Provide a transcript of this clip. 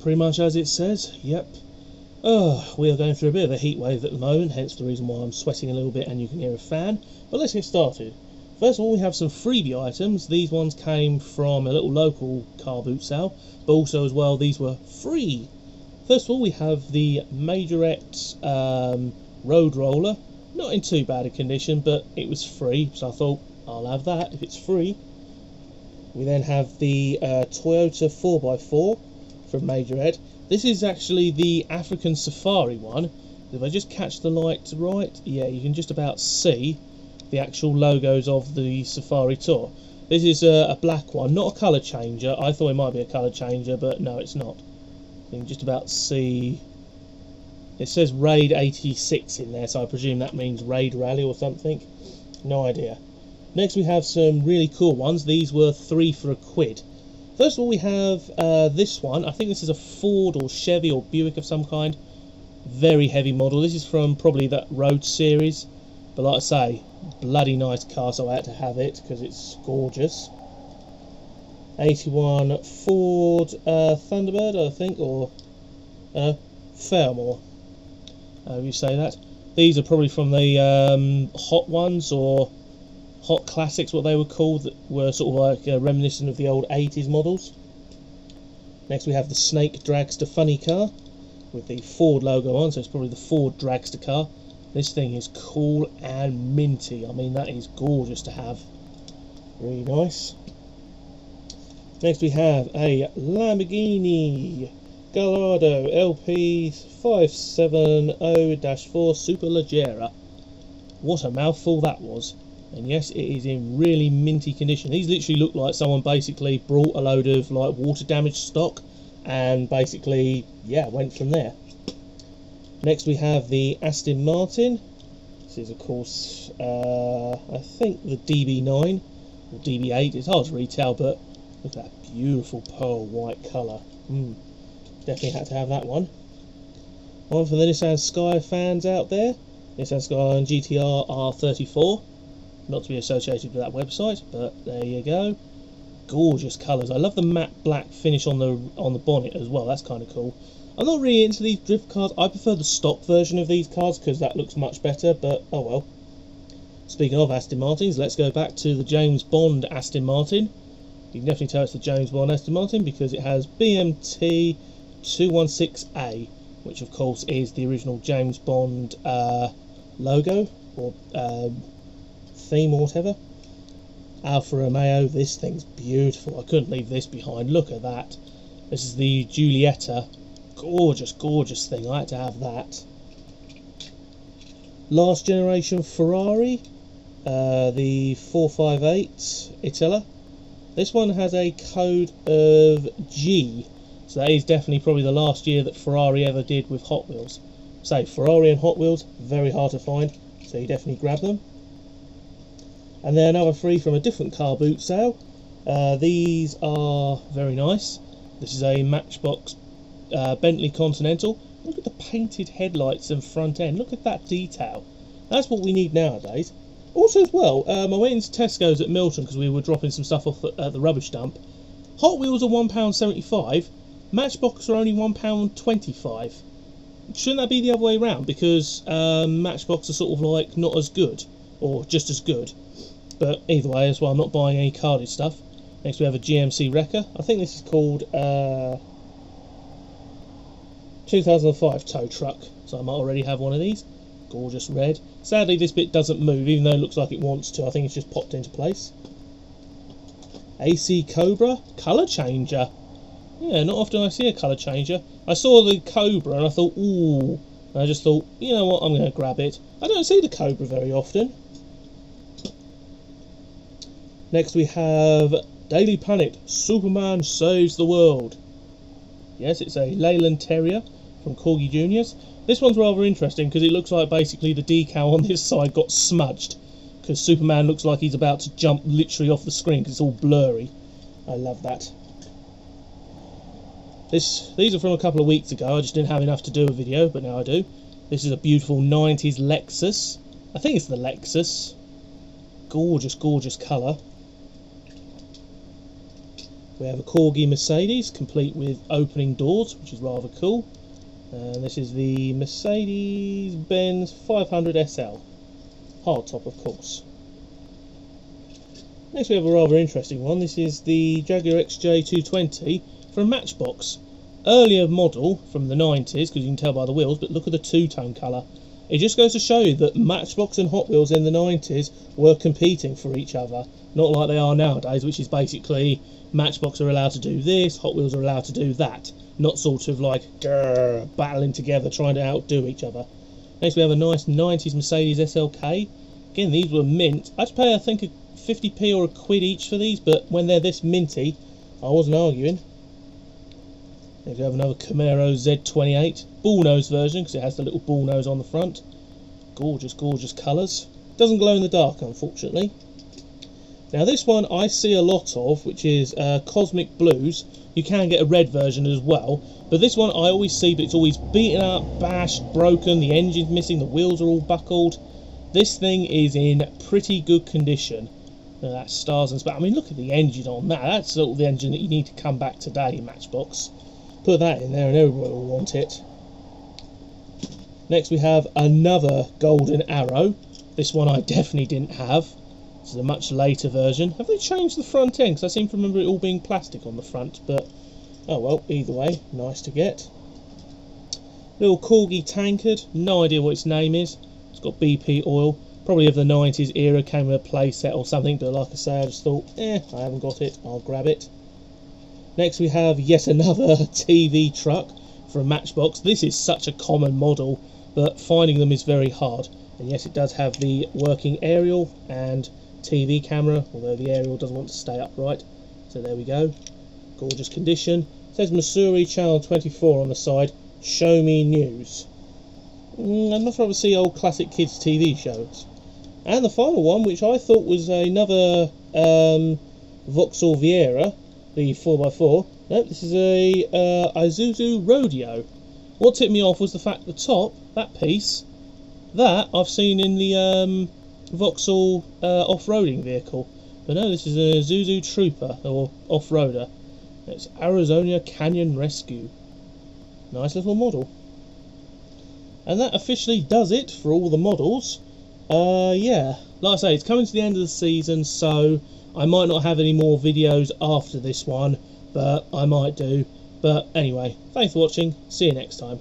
pretty much as it says, yep. We are going through a bit of a heat wave at the moment, hence the reason why I'm sweating a little bit and you can hear a fan. But let's get started. First of all, we have some freebie items. These ones came from a little local car boot sale, but also as well these were free. First of all, we have the Majorette road roller. Not in too bad a condition, but it was free, so I thought I'll have that if it's free. We then have the Toyota 4x4 from Majorette. This is actually the African Safari one. If I just catch the light right, yeah, you can just about see the actual logos of the Safari Tour. This is a black one, not a colour changer. I thought it might be a colour changer, but no, it's not. You can just about see. It says Raid 86 in there, so I presume that means Raid Rally or something. No idea. Next we have some really cool ones. These were 3 for £1. First of all, we have this one. I think this is a Ford or Chevy or Buick of some kind. Very heavy model. This is from probably that Road series. But like I say, bloody nice car, so I had to have it because it's gorgeous. 81 Ford Thunderbird, I think, or Fairmore. You say that. These are probably from the Hot Ones or Hot Classics, what they were called, that were sort of like reminiscent of the old 80s models. Next we have the Snake Dragster funny car with the Ford logo on, so it's probably the Ford Dragster car. This thing is cool and minty. I mean, that is gorgeous to have. Really nice. Next we have a Lamborghini Gallardo LP 570-4 Superleggera. What a mouthful that was. And yes, it is in really minty condition. These literally look like someone basically brought a load of like water damaged stock and basically, yeah, went from there. Next we have the Aston Martin. This is of course, I think the DB9 or DB8. It's hard to retell, but look at that beautiful pearl white colour. Definitely had to have that one. One for the Nissan Sky fans out there. Nissan Sky GTR R34. Not to be associated with that website, but there you go. Gorgeous colours. I love the matte black finish on the bonnet as well. That's kind of cool. I'm not really into these drift cars. I prefer the stock version of these cars because that looks much better, but oh well. Speaking of Aston Martins, let's go back to the James Bond Aston Martin. You can definitely tell it's the James Bond Aston Martin because it has BMT 216A, which of course is the original James Bond logo or theme or whatever. Alfa Romeo. This thing's beautiful. I couldn't leave this behind. Look at that. This is the Giulietta. Gorgeous thing. I had to have that. Last generation Ferrari, the 458 Itella. This one has a code of G, so that is definitely probably the last year that Ferrari ever did with Hot Wheels. So Ferrari and Hot Wheels, very hard to find, so you definitely grab them. And then another 3 from a different car boot sale. These are very nice. This is a Matchbox Bentley Continental. Look at the painted headlights and front end. Look at that detail. That's what we need nowadays. Also as well, I went into Tesco's at Milton because we were dropping some stuff off at the rubbish dump. Hot Wheels are £1.75. Matchbox are only £1.25. Shouldn't that be the other way around? Because Matchbox are sort of like not as good, or just as good. But either way, that's why I'm not buying any carded stuff. Next we have a GMC Wrecker. I think this is called 2005 tow truck. So I might already have one of these. Gorgeous red. Sadly this bit doesn't move, even though it looks like it wants to. I think it's just popped into place. AC Cobra. Colour changer. Yeah, not often I see a colour changer. I saw the Cobra and I thought, ooh. And I just thought, you know what, I'm going to grab it. I don't see the Cobra very often. Next we have Daily Planet, Superman Saves the World. Yes, it's a Leyland Terrier from Corgi Juniors. This one's rather interesting because it looks like basically the decal on this side got smudged. Because Superman looks like he's about to jump literally off the screen because it's all blurry. I love that. These are from a couple of weeks ago. I just didn't have enough to do a video, but now I do. This is a beautiful 90s Lexus. I think it's the Lexus. Gorgeous colour. We have a Corgi Mercedes, complete with opening doors, which is rather cool. And this is the Mercedes-Benz 500 SL. Hardtop, of course. Next we have a rather interesting one. This is the Jaguar XJ220 from Matchbox. Earlier model from the 90s, because you can tell by the wheels, but look at the two-tone colour. It just goes to show you that Matchbox and Hot Wheels in the 90s were competing for each other. Not like they are nowadays, which is basically Matchbox are allowed to do this, Hot Wheels are allowed to do that. Not sort of like battling together, trying to outdo each other. Next we have a nice 90s Mercedes SLK. Again, these were mint. I'd pay, I think, 50p or a quid each for these, but when they're this minty, I wasn't arguing. Next we have another Camaro Z28, bullnose version, because it has the little bullnose on the front. Gorgeous, gorgeous colours. Doesn't glow in the dark, unfortunately. Now this one I see a lot of, which is Cosmic Blues. You can get a red version as well, but this one I always see, but it's always beaten up, bashed, broken, the engine's missing, the wheels are all buckled. This thing is in pretty good condition. That's stars and sparks. I mean, look at the engine on that. That's sort of the engine that you need to come back today, Matchbox. Put that in there and everybody will want it. Next we have another Golden Arrow. This one I definitely didn't have. This is a much later version. Have they changed the front end? Because I seem to remember it all being plastic on the front. But, oh well, either way, nice to get. Little Corgi tankard. No idea what its name is. It's got BP oil. Probably of the 90s era, came with a play set or something. But like I say, I just thought, I haven't got it. I'll grab it. Next we have yet another TV truck from Matchbox. This is such a common model, but finding them is very hard. And yes, it does have the working aerial and TV camera, although the aerial doesn't want to stay upright. So there we go. Gorgeous condition. It says Missouri Channel 24 on the side. Show me news. I'd much rather see old classic kids TV shows. And the final one, which I thought was another Vauxhall Viera, the 4x4. Nope, this is a Isuzu Rodeo. What tipped me off was the fact at the top, that piece, that I've seen in the Vauxhall off-roading vehicle. But no, this is a Isuzu Trooper, or off-roader. It's Arizona Canyon Rescue. Nice little model. And that officially does it for all the models. Yeah, like I say, it's coming to the end of the season, so I might not have any more videos after this one, but I might do. But anyway, thanks for watching, see you next time.